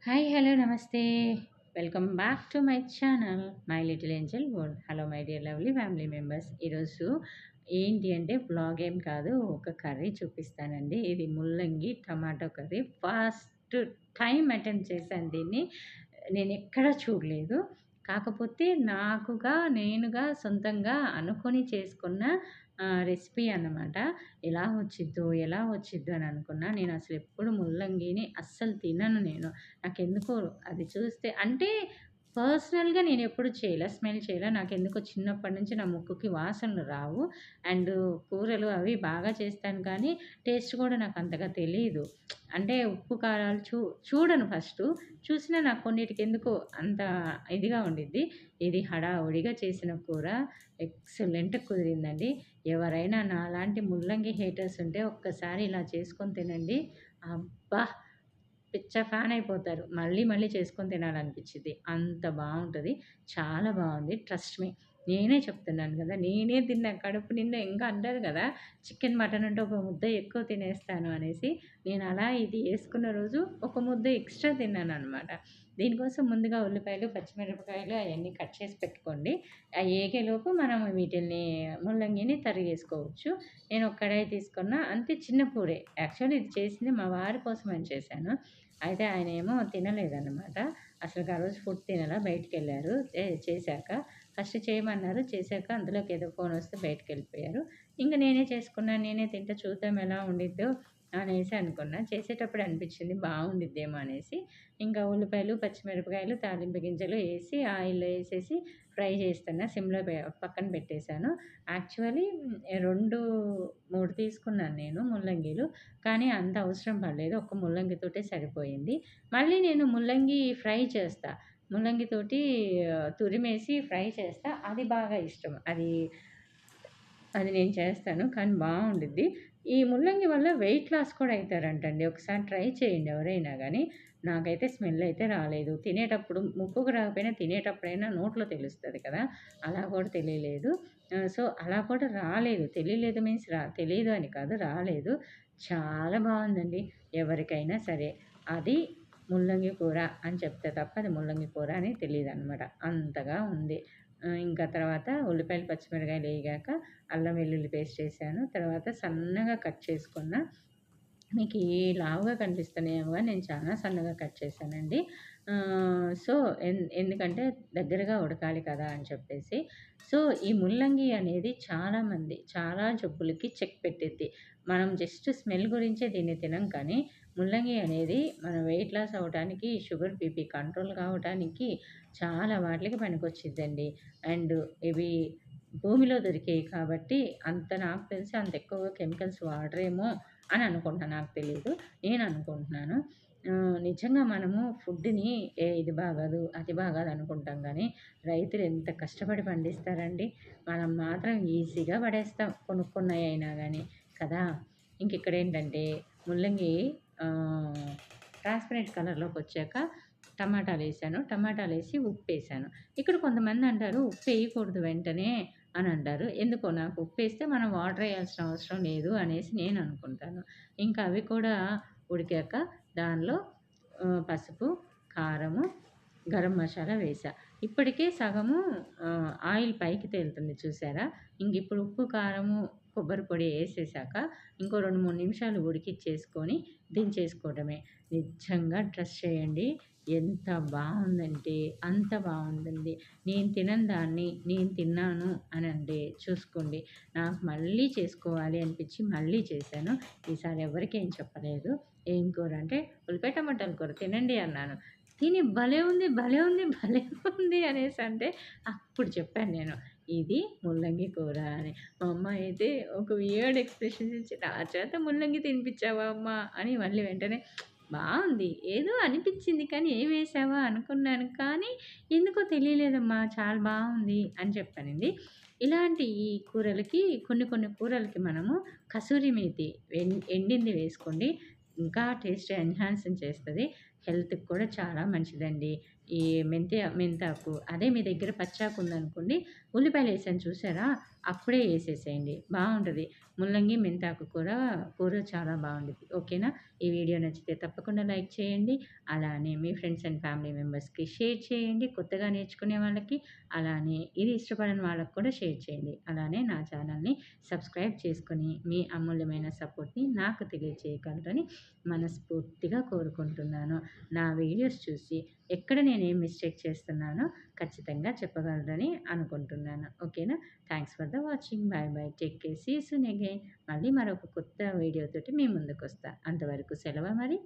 Hi hello నమస్తే welcome back to my channel my little Angel world. Hello my dear lovely family members. ఈరోజు ఏంటి అంటే blog ఏం కాదు, ఒక కర్రీ చూపిస్తానండి. ఇది ముల్లంగి tomato curry. First time attempt చేశాను దీన్ని. నేను ఎక్కడా చూడలేదు. కాకపోతే నేనుగా సొంతంగా అనుకొని చేసుకున్న రెసిపీ అన్నమాట. ఎలా వచ్చిద్దో అని అనుకున్నా. నేను అసలు ఎప్పుడు ముల్లంగిని అస్సలు తినను నేను. నాకెందుకో అది చూస్తే అంటే పర్సనల్‌గా నేనెప్పుడు చేయలే. స్మెల్ చేయలే. నాకెందుకో చిన్నప్పటి నుంచి నా ముక్కుకి వాసనలు రావు. అండ్ కూరలు అవి బాగా చేస్తాను కానీ టేస్ట్ కూడా నాకంతగా తెలీదు. అంటే ఉప్పు, కారాలు చూడను ఫస్టు. చూసినా నాకు కొన్నిటికెందుకో అంత ఇదిగా ఉండిద్ది. ఇది హడావుడిగా చేసిన కూర ఎక్సలెంట్ కుదిరిందండి. ఎవరైనా నాలాంటి ముల్లంగి హేటర్స్ ఉంటే ఒక్కసారి ఇలా చేసుకొని తినండి. అబ్బా! పిచ్చ ఫ్యాన్ అయిపోతారు. మళ్ళీ మళ్ళీ చేసుకొని తినాలనిపిచ్చిద్ది. అంత బావుంటది. చాలా బావుంది. Trust me. నేనే చెప్తున్నాను గదా! నేనే తిన్నా కడుపు నిండా. ఇంకా అంటారు గదా! చికెన్, మటన్ ఉంటే ఒక ముద్ద ఎక్కువ తినేస్తాను అనేసి. నేను అలా ఇది యేసుకున్న రోజు ఒక ముద్ద ఎక్స్‌ట్రా తిన్నాననమాట. దీనికోసం ముందుగా ఉల్లిపాయలు, పచ్చిమిరపకాయలు అయన్నీ కట్ చేసి పెట్టుకోండి. అయి ఏగేలోపు మనం వీటిల్ని ముల్లంగిని తరిగేసుకోవచ్చు. నేను ఒక కడాయి తీసుకున్నా. అంతే, చిన్న కూరే. యాక్చువల్లీ ఇది చేసింది మా వారి కోసమని చేశాను. అయితే ఆయనేమో తినలేదనమాట. అసలుకి ఆ రోజు ఫుడ్ తినలా, బయటికెళ్లారు. చేశాక ఫస్ట్ చేయమన్నారు. చేశాక అందులోకి ఏదో ఫోనొస్తే బయటికెళ్ళిపోయారు. ఇంక నేనే చేసుకున్నాను. నేనే తింటా, చూద్దాం ఎలా ఉండిద్దో అనేసి అనుకున్నా. చేసేటప్పుడు అనిపిచ్చింది బావుండిద్దేమో అనేసి. ఇంకా ఉల్లిపాయలు, పచ్చిమిరపకాయలు, తాలింపు గింజలు ఏసి ఆయిల్‌లో ఏసేసి ఫ్రై చేస్తున్నా. సిమ్‌లో పక్కన పెట్టేశాను. యాక్చువల్లీ 2, 3 తీసుకున్నాను నేను ముల్లంగీలు. కానీ అంత అవసరం పడలేదు. ఒక్క ముల్లంగితోటే సరిపోయింది. మళ్ళీ నేను ముల్లంగి ఫ్రై చేస్తా. ముల్లంగితోటి తురిమేసి ఫ్రై చేస్తా. అది బాగా ఇష్టం. అది నేను చేస్తాను. కానీ బావుండిద్ది. ఈ ముల్లంగి వల్ల వెయిట్ లాస్ కూడా అయితారంటండి. ఒకసారి ట్రై చేయండి ఎవరైనా గానీ. నాకైతే స్మెల్ అయితే రాలేదు. తినేటప్పుడు ముక్కుకు రాకపోయినా తినేటప్పుడైనా నోట్లో తెలుస్తది కదా! అలా కూడా తెలియలేదు. సో, అలా కూడా రాలేదు. తెలియలేదు మీన్స్ తెలీదు అని కాదు, రాలేదు. చాలా బావుందండి. ఎవరికైనా సరే అది ముల్లంగి కూర అని చెప్తే తప్ప అది ముల్లంగి కూర అని తెలీదనమాట. అంతగా ఉంది. ఇంకా తర్వాత ఉల్లిపాయలు, పచ్చిమిరపకాయలు ఏగాక అల్లం వెల్లుల్లి పేస్ట్ ఏసాను. తర్వాత సన్నగా కట్ చేసుకున్న, మీకు లావుగా కనిపిస్తున్నాయేమో గాని నేను చాలా సన్నగా కట్ చేశానండి. సో, ఎందుకంటే దగ్గరగా ఉడకాలి కదా అని చెప్పేసి. సో, ఈ ముల్లంగి అనేది చాలా జబ్బులకి చెక్ పెట్టిద్ది. మనం జస్ట్ స్మెల్ గురించే దీన్ని తినం కానీ, ముల్లంగి అనేది మన వెయిట్ లాస్ అవ్వటానికి, షుగర్, బీపీ కంట్రోల్ కావటానికి చాలా వాటిలకి పనికొచ్చిద్దండి. అండ్ ఇవి భూమిలో దొరికేయి కాబట్టి నాకు తెలిసి అంత ఎక్కువగా కెమికల్స్ వాడరేమో అని అనుకుంటున్నా. నాకు తెలీదు. నేను అనుకుంటున్నాను. నిజంగా మనము ఫుడ్‌ని ఇది బాగాదు, అది బాగాదు అనుకుంటాం గానీ, రైతులు ఎంత కష్టపడి పండిస్తారండి. మనం మాత్రం ఈజీగా పడేస్తాం కొనుక్కున్నయయినా గానీ కదా! ఇంకిక్కడేంటంటే ముల్లంగి ఆహ్, ట్రాన్స్‌పరెంట్ కలర్‌లోకొచ్చాక టమాటాలేసి ఉప్పేసాను. ఇక్కడ కొంతమందంటారు ఉప్పేయకూడదు వెంటనే అని అంటారు. ఎందుకో నాకు ఉప్పేస్తే మనం వాటర్ ఎయాల్సిన అవసరం లేదు అనేసి నేను అనుకుంటాను. ఇంకా అవి కూడా ఉడికాక దానిలో పసుపు, కారము, గరం మసాలా వేసా. ఇప్పటికే సగము ఆయిల్ పైకి తేలుతుంది చూసారా? ఇంకిప్పుడు ఉప్పు, కారము, కొబ్బరి పొడి ఏసేసాక ఇంకో 2, 3 నిమిషాలు ఉడికిచ్చేసుకొని దించేసుకోవడమే. నిజంగా ట్రస్ట్ చేయండి. ఎంత బావుందంటే అంత బావుంటుంది. నేను తినని దాన్ని నేను తిన్నాను అనంటే చూసుకోండి. నాకు మళ్ళీ చేసుకోవాలి అనిపిచ్చి మళ్ళీ చేశాను. ఈసారి ఎవరికీ ఏం చెప్పలేదు. ఏం కూర అంటే ఉల్లిపాయ టమాటాల కూర తినండి అన్నాను. తిని భలే ఉంది, భలే ఉంది, భలే ఉంది అనేసంటే అప్పుడు చెప్పాను నేను. ఇది ముల్లంగి కూర అని. మా అమ్మ అయితే ఒక వియర్డ్ ఎక్స్‌ప్రెషన్స్ ఇచ్చి, "నా చేత ముల్లంగి తినిపిచ్చావా అమ్మా" అని మళ్ళీ వెంటనే బావుంది. ఏదో అనిపిచ్చింది కానీ ఏమేశావా అనుకున్నాను. కానీ ఎందుకో తెలియలేదమ్మా, చాలా బావుంది అని చెప్పానండి. ఇలాంటి ఈ కూరలకి కొన్ని కూరలకి మనము కసూరి మేతి ఎండింది వేసుకోండి. ఇంకా టేస్ట్ ఎన్హాన్సింగ్ చేస్తది. హెల్త్‌కి కూడా చాలా మంచిదండి. ఈ మెంతాకు అదే మీ దగ్గర పచ్చాకు ఉందనుకోండి, ఉల్లిపాయలేసాను చూసారా? అప్పుడే వేసేసేయండి, బాగుంటుంది. ముల్లంగి మెంతాకు కూర చాలా బాగుంటుంది. ఓకేనా? ఈ వీడియో నచ్చితే తప్పకుండా లైక్ చేయండి. అలానే మీ ఫ్రెండ్స్ అండ్ ఫ్యామిలీ మెంబర్స్కి షేర్ చేయండి, కొత్తగా నేర్చుకునే వాళ్ళకి. అలానే ఇది ఇష్టపడని వాళ్ళకి కూడా షేర్ చేయండి. అలానే నా ఛానల్ని సబ్స్క్రైబ్ చేసుకొని మీ అమూల్యమైన సపోర్ట్ని నాకు తెలియజేయగలరని మనస్ఫూర్తిగా కోరుకుంటున్నాను. నా వీడియోస్ చూసి ఎక్కడ నేను ఏం మిస్టేక్ చేస్తున్నానో ఖచ్చితంగా చెప్పగలరని అనుకుంటున్నాను. ఓకేనా? Thanks for the watching. Bye bye. Take care. See you soon again. మళ్ళీ మరొక కొత్త వీడియోతోటి మీ ముందుకు వస్తా. అంతవరకు సెలవు మరి.